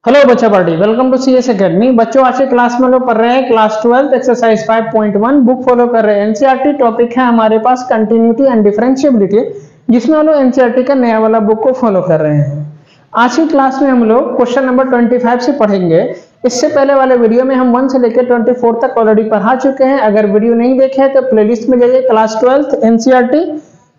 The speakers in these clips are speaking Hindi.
हेलो बच्चा party, welcome to CS Academy. बच्चों आज के क्लास में लोग पढ़ रहे हैं क्लास 12 एक्सरसाइज 5.1 बुक फॉलो कर रहे हैं। एनसीईआरटी टॉपिक है हमारे पास कंटिन्यूटी एंड डिफरेंशिएबिलिटी, जिसमें हम लोग एनसीईआरटी का नया वाला बुक को फॉलो कर रहे हैं। आज की क्लास में हम लोग क्वेश्चन नंबर 25 से पढ़ेंगे। इससे पहले वाले वीडियो में हम 1 से लेकर 24 तक ऑलरेडी पढ़ा चुके हैं। अगर वीडियो नहीं देखे हैं तो प्लेलिस्ट में जाइए, क्लास 12 एनसीईआरटी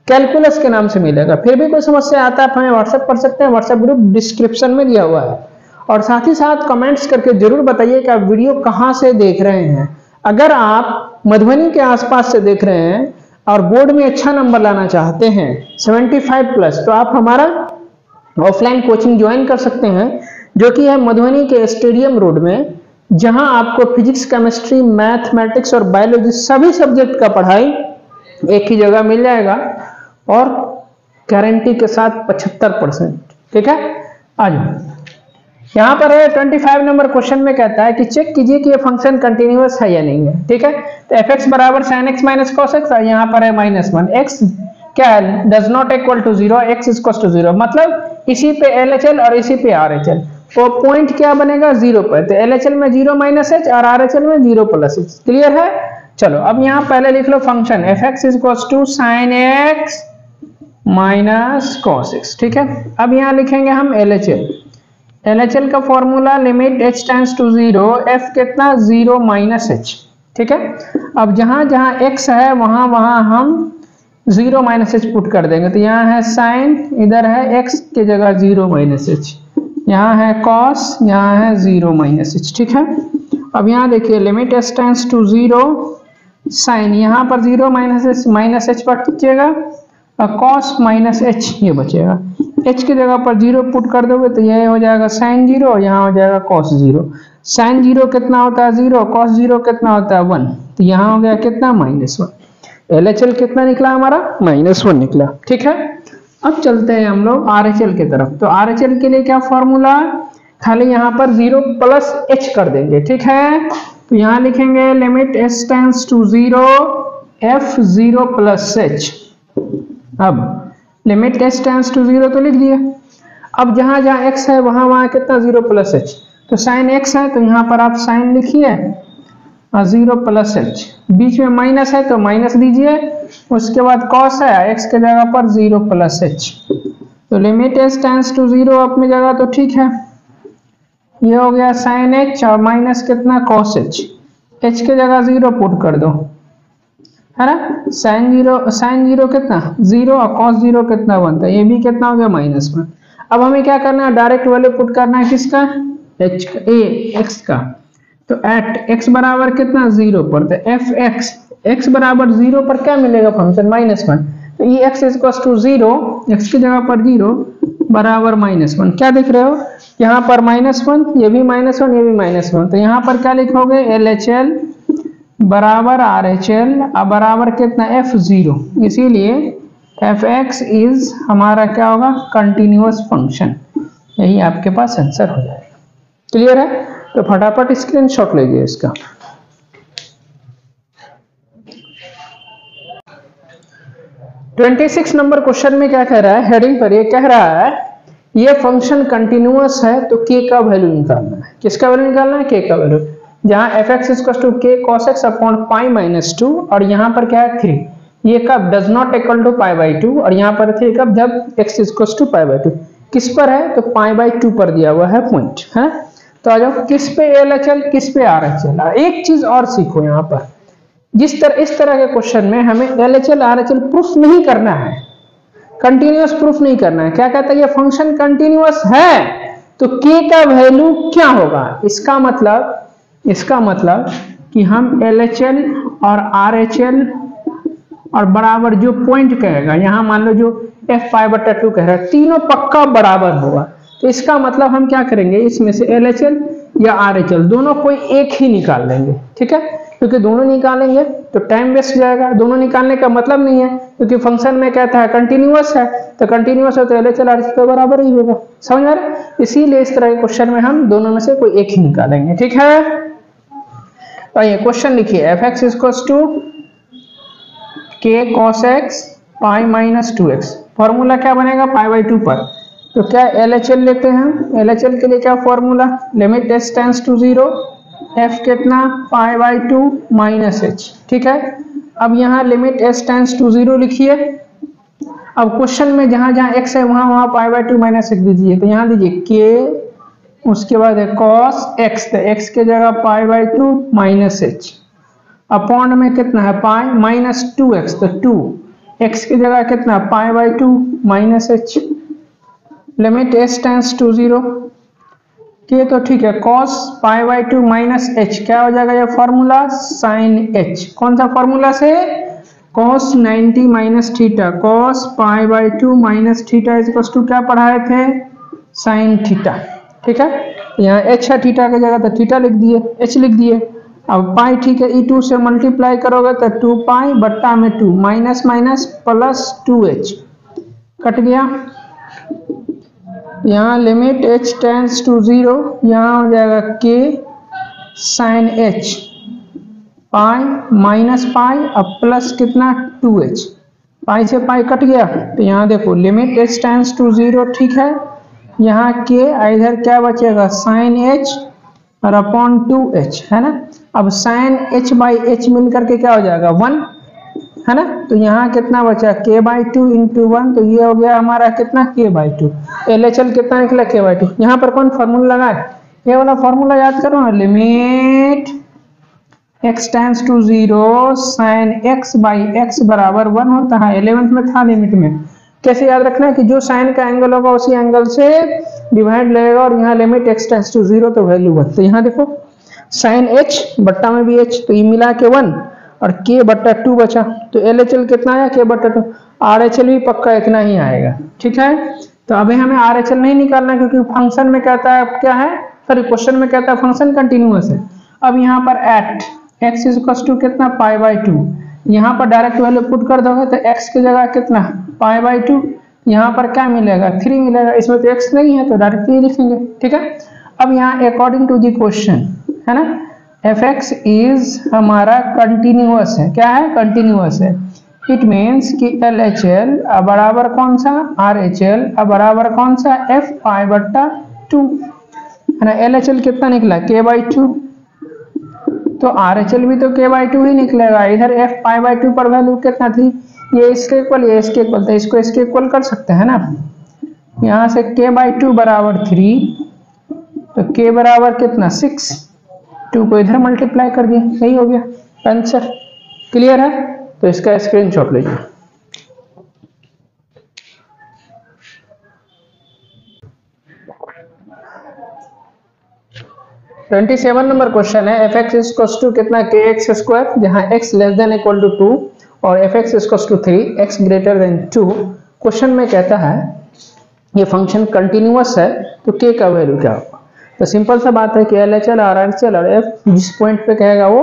कैलकुलस के नाम से मिलेगा। फिर भी कोई समस्या आता है आप हमें व्हाट्सएप कर सकते हैं, व्हाट्सएप ग्रुप डिस्क्रिप्शन में दिया हुआ है। और साथ ही साथ कमेंट्स करके जरूर बताइए कि आप वीडियो कहां से देख रहे हैं। अगर आप मधुबनी के आसपास से देख रहे हैं और बोर्ड में अच्छा नंबर लाना चाहते हैं 75+, तो आप हमारा ऑफलाइन कोचिंग ज्वाइन कर सकते हैं, जो कि है मधुबनी के स्टेडियम रोड में, जहां आपको फिजिक्स, केमिस्ट्री, मैथमेटिक्स और बायोलॉजी सभी सब्जेक्ट का पढ़ाई एक ही जगह मिल जाएगा और गारंटी के साथ 75%। ठीक है, आ जाओ। यहाँ पर है 25 नंबर क्वेश्चन में कहता है कि चेक कीजिए कि ये फंक्शन कंटिन्यूअस है या नहीं है। ठीक है, तो fx बराबर sin x minus cos x, और यहाँ पर है -1। x क्या है, does not equal to 0, x is equal to 0, मतलब इसी पे LHL और इसी पे RHL। तो पॉइंट क्या बनेगा 0 पर, तो LHL में 0 -h और RHL में 0 +h। क्लियर है। चलो अब यहाँ पहले लिख लो function fx is equal to sin x minus cos x। ठीक है, अब यहाँ लिखेंगे हम LHL का formula limit h tends to 0, f कितना 0 -h। ठीक है, अब जहां जहां x है वहां वहां हम 0 -h पुट कर देंगे। तो यहाँ है sin, इधर है x के जगह 0 -h, यहाँ है cos, यहाँ है 0 -h। ठीक है, अब यहाँ देखिए limit h tends to 0, sin यहाँ पर 0 -h बचेगा और cos -h ये बचेगा। h की जगह पर 0 पुट कर दोगे तो यह हो जाएगा sin 0, यहाँ हो जाएगा cos 0। sin 0 कितना होता है 0, cos 0 कितना होता है 1, तो यहाँ हो गया कितना -1। LHL कितना निकला हमारा -1 निकला। ठीक है, अब चलते हैं हम लोग RHL की तरफ। तो RHL के लिए क्या फॉर्मूला, खाली यहाँ पर 0 +h कर देंगे। ठीक है, तो यहाँ लिखेंगे limit h tends to 0, f 0 +h। अब लिमिट h टेंड्स टू 0 तो लिख दिया। अब जहां जहां x है वहां वहां कितना 0 +h, तो sin x है तो यहाँ पर आप sin लिखिए और 0 +h, बीच में माइनस है तो माइनस दीजिए, उसके बाद cos है x के जगह पर 0 +h। तो लिमिट h टेंड्स टू 0 अपनी जगह तो ठीक है, ये हो गया sin h और माइनस कितना cos h, h के जगह 0 पुट कर दो, है ना। sin 0 कितना 0 और cos 0 कितना बनता है, ये भी कितना हो गया -1। अब हमें क्या करना है, डायरेक्ट वैल्यू पुट करना है किसका, x का। तो एट x बराबर कितना 0 पर, तो x बराबर 0 पर क्या मिलेगा फंक्शन -1, तो ये x is equal to 0, x की जगह पर 0 बराबर -1। क्या दिख रहे हो यहाँ पर -1, ये भी -1, ये भी -1, तो यहाँ पर क्या लिखोगे LHL बराबर RHL अब बराबर कितना f0, इसीलिए fx इज हमारा क्या होगा कंटिन्यूअस फंक्शन। यही आपके पास आंसर हो जाएगा। क्लियर है, तो फटाफट स्क्रीनशॉट लीजिए इसका। (26) नंबर क्वेश्चन में क्या कह रहा है, हेडिंग पर ये कह रहा है ये फंक्शन कंटिन्यूअस है तो k का वैल्यू निकालना है। किसका वैल्यू निकालना है, k का वैल्यू, जहां fx equal to k cos x upon π-2, और यहाँ पर क्या है 3, ये कब डज नॉट इक्वल टू π/2, और यहाँ पर 3 कब, जब x इक्वल टू π/2। किस पर है, तो π/2 पर दिया हुआ है पॉइंट, है। तो आ जाओ किस पे LHL, किस पे RHL। एक चीज और सीखो यहाँ पर, इस तरह के क्वेश्चन में हमें LHL RHL प्रूफ नहीं करना है, कंटिन्यूअस प्रूफ नहीं करना है। क्या कहता है, ये फंक्शन कंटिन्यूअस है तो k का वैल्यू क्या होगा, इसका मतलब कि हम LHL और RHL और बराबर जो पॉइंट कहेगा, यहाँ मान लो जो f π/2 कह रहा है, तीनों पक्का बराबर होगा। तो इसका मतलब हम क्या करेंगे, इसमें से LHL या RHL दोनों कोई एक ही निकाल लेंगे। ठीक है, क्योंकि दोनों निकालेंगे तो टाइम वेस्ट जाएगा, दोनों निकालने का मतलब नहीं है, क्योंकि फंक्शन में कहता है कंटिन्यूअस है, तो कंटिन्यूअस है तो LHL RHL के बराबर ही होगा। समझ आ रहा है, इसीलिए इस तरह के क्वेश्चन में हम दोनों में से कोई एक ही निकालेंगे। ठीक है, तो ये क्वेश्चन लिखिए fx equal to k cos x π -2x, formula क्या बनेगा π/2 पर, तो क्या LHL लेते हैं हम। LHL के लिए क्या formula, limit s tends to 0, f कितना π/2 माइनस h, ठीक है। अब यहाँ लिमिट s टेंड्स टू 0 लिखिए। अब क्वेश्चन में जहां जहां x है वहां वहां π/2 माइनस h दीजिए, तो यहाँ दीजिए k, उसके बाद है cos x, तो x के जगह π/2 माइनस h, अपॉन में कितना है पाई माइनस 2x, तो 2 x की जगह कितना π/2 minus h, limit s tends to 0 के, तो ठीक है cos π/2 माइनस h क्या हो जाएगा ये फॉर्मूला sin h, कौन सा फॉर्मूला से cos 90 minus theta, cos π/2 minus theta is equal to क्या पढ़ाए थे sin थीटा, ठीक है। यहाँ h है थीटा की जगह, तो थीटा लिख दिए, h लिख दिए। अब पाई ठीक है e2 से मल्टीप्लाई करोगे तो 2 पाई बट्टा में 2, minus minus plus 2h cut गया। यहाँ लिमिट h टेंड्स टू 0, यहाँ हो जाएगा k sin h, pi minus pi अब प्लस कितना 2h, पाई से पाई कट गया। तो यहाँ देखो लिमिट h टेंड्स टू 0, ठीक है। यहाँ k इधर क्या बचेगा sin h और अपॉन 2h, है ना। अब sin h बाई h मिल करके क्या हो जाएगा 1, है ना। तो यहाँ कितना बचा k/2 इंटू 1, तो ये हो गया हमारा कितना k/2। LHL कितना निकला k/2। यहाँ पर कौन फॉर्मूला लगा है, ये वाला फॉर्मूला याद करो ना, limit x tends to 0 sin x by x बराबर 1 होता है। 11th में था लिमिट में। कैसे याद रखना है कि जो साइन का एंगल होगा उसी एंगल से डिवाइड लगेगा, और यहाँ लिमिट x टेंड्स टू 0 तो वैल्यू 1। तो यहाँ देखो sin h बट्टा में भी h, तो ये मिला के 1 और k बट्टा 2 बचा, तो LHL कितना आया k बट्टा 2। RHL भी पक्का इतना ही आएगा, ठीक है। तो अभी हमें RHL नहीं निकालना क्योंकि फंक्शन में कहता है क्या है, सॉरी क्वेश्चन में कहता है फंक्शन कंटिन्यूअस है। अब यहाँ पर at x is equal to कितना π/2, यहाँ पर डायरेक्ट वैल्यू पुट कर दोगे तो x की जगह कितना π/2, यहाँ पर क्या मिलेगा 3 मिलेगा, इसमें तो x नहीं है तो डायरेक्ट 3 लिखेंगे, ठीक है। अब यहाँ अकॉर्डिंग टू दी क्वेश्चन, है ना, fx इज हमारा कंटिन्यूअस है, क्या है कंटिन्यूअस है। इट मीन्स कि LHL बराबर कौन सा RHL बराबर कौन सा f/2, है ना। LHL कितना निकला k/2, तो RHL भी तो k/2 ही निकलेगा। इधर f/2 पर वैल्यू कितना थी, ये इसके इक्वल ये इसके इक्वल, तो इसको इसके इक्वल कर सकते हैं ना। यहाँ से k/2 बराबर 3, तो k बराबर कितना 6, 2 को इधर मल्टीप्लाई कर दिए, सही हो गया आंसर। क्लियर है, तो इसका स्क्रीनशॉट लीजिए। ट्वेंटी 27 नंबर क्वेश्चन है, fx इज इक्वल टू कितना kx स्क्वायर, जहां x less than equal to 2 और fx is equal to 3, x greater than 2। Question में कहता है ये फंक्शन कंटिन्यूअस है तो k का वैल्यू क्या होगा। तो सिंपल सा बात है कि LHL RHL और f जिस पॉइंट पे कहेगा वो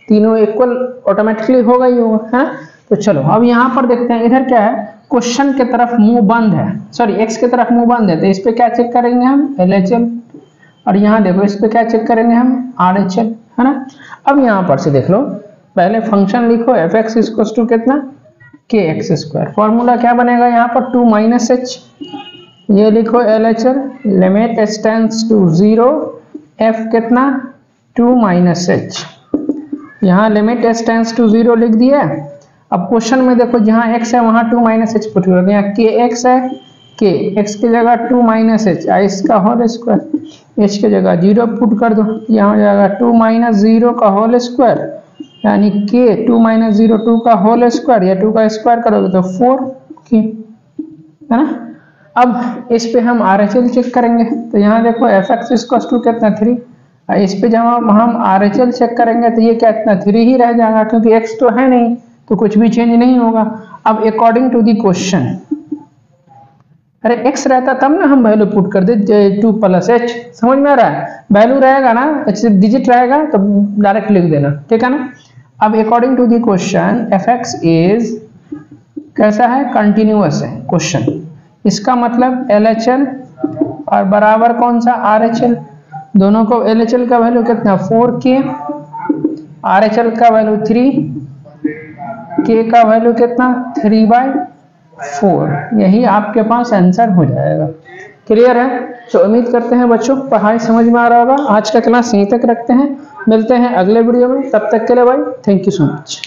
तीनों इक्वल ऑटोमेटिकली होगा ही होगा, है। तो चलो अब यहाँ पर देखते हैं, इधर क्या है क्वेश्चन की तरफ मुंह बंद है, सॉरी x की तरफ मुंह बंद है, तो इस पे क्या चेक करेंगे हम LHL, और यहाँ देखो इस पे क्या चेक करेंगे हम RHL, है ना। अब यहाँ पर से देख लो, पहले फंक्शन लिखो fx इज इक्वल टू कितना kx स्क्वायर, फॉर्मूला क्या बनेगा यहाँ पर 2 माइनस h, ये लिखो LHL limit h tends to 0 f कितना 2 माइनस h, यहाँ लिमिट h टेंड्स टू 0 लिख दिया। अब क्वेश्चन में देखो जहाँ x है वहाँ 2 माइनस h पुट करो, यहाँ kx है, k x की जगह 2 माइनस h, इसका होल स्क्वायर, h की जगह 0 पुट कर दो, यहाँ हो जाएगा 2 माइनस 0 का होल स्क्वायर, यानी k 2 माइनस 0 2 का होल स्क्वायर, या 2 का स्क्वायर करोगे तो 4k, है ना। अब इस पे हम RHL चेक करेंगे, तो यहाँ देखो fx इक्वल टू कितना 3, इस पे जब हम RHL चेक करेंगे तो ये क्या इतना 3 ही रह जाएगा, क्योंकि x तो है नहीं तो कुछ भी चेंज नहीं होगा। अब अकॉर्डिंग टू दी क्वेश्चन, अरे x रहता तब ना हम वैल्यू पुट कर दे 2 प्लस h, समझ में आ रहा है, वैल्यू रहेगा ना h डिजिट रहेगा तो डायरेक्ट लिख देना, ठीक है ना। अब according to the question fx इज कैसा है कंटिन्यूअस है क्वेश्चन, इसका मतलब LHL और बराबर कौन सा RHL, दोनों को LHL का वैल्यू कितना 4k, RHL का वैल्यू 3, k का वैल्यू कितना 3/4, यही आपके पास आंसर हो जाएगा। क्लियर है? तो उम्मीद करते हैं बच्चों पढ़ाई समझ में आ रहा होगा। आज का क्लास यहीं तक रखते हैं, मिलते हैं अगले वीडियो में, तब तक के लिए भाई थैंक यू सो मच।